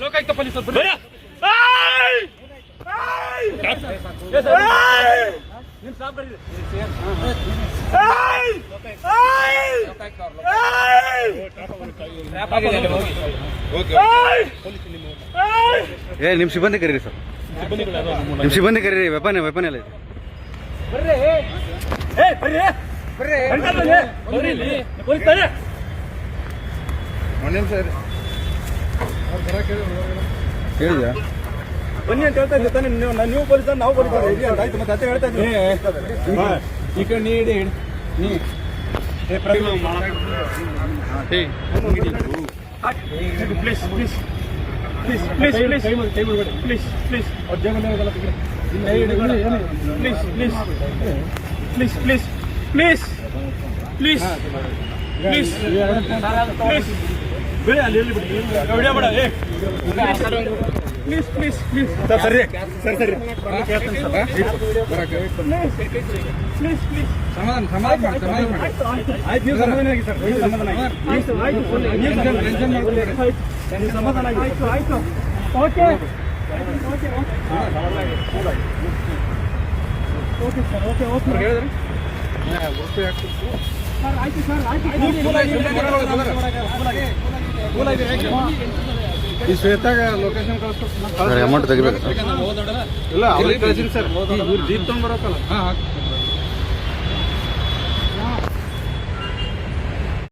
Lokayukta police ನಿಮ್ಮ ಸಿಬ್ಬಂದಿ ಕರೀರಿ ಸರ್, ನಿಮ್ಮ ಸಿಬ್ಬಂದಿ ಕರೀರಿ. ವೆಪನ್ ಎಲ್ಲ ಇದೆ. ಹೇಳಿದ್ಯಾ ಬನ್ನಿ ಅಂತ ಹೇಳ್ತಾ ಇದ್ದೆ ತಾನೆ ನೀವು ಪೊಲೀಸ್ ನಾವು ಪೊಲೀಸ್ ಆಯ್ತು ಮತ್ತೆ ಅದೇ ಹೇಳ್ತಾ ಇದ್ದೀನಿ ಈ ಕಡೆ ನೀಡಿ ನೀ please please please please please please please ಅವ್ರ ಜೇಬಲ್ಲಿ please please please please please please please please ಬೇಡ ಅಲ್ಲಿ ಬಿಡಿ ವಿಡಿಯೋ ಬೇಡ ಪ್ಲೀಸ್ ಪ್ಲೀಸ್ ಪ್ಲೀಸ್ ಸರಿ ಸರಿ ಸರಿ ಪ್ಲೀಸ್ ಪ್ಲೀಸ್ ಸಮಾಧಾನ ಆಯ್ತು ನೀವು ಸಮಾಧಾನ ಆಗಿ ಸರ್ ಸಮಾಧಾನ ಆಗಿ ಸಮಾಧಾನ ಆಗಿ ಆಯ್ತು ಆಯ್ತು okay okay okay sir okay okay ಹೇಳಿದ್ರೆ ಸರ್ ಆಯ್ತು ಸರ್ ಆಯ್ತು ಈ ಶ್ವೇತಾಗ ಲೊಕೇಶನ್ ಕಳಿಸ್ಬೇಕು. ಅಮೌಂಟ್ ತೆಗಿಬೇಕು ಇಲ್ಲ ಅವ್ರಿಗೆ ಕಳಿಸಿನಿ ಸರ್. ಇವ್ರು ಜೀಪ್ ತೊಗೊಂಡು ಬರೋಕಲ್ಲ.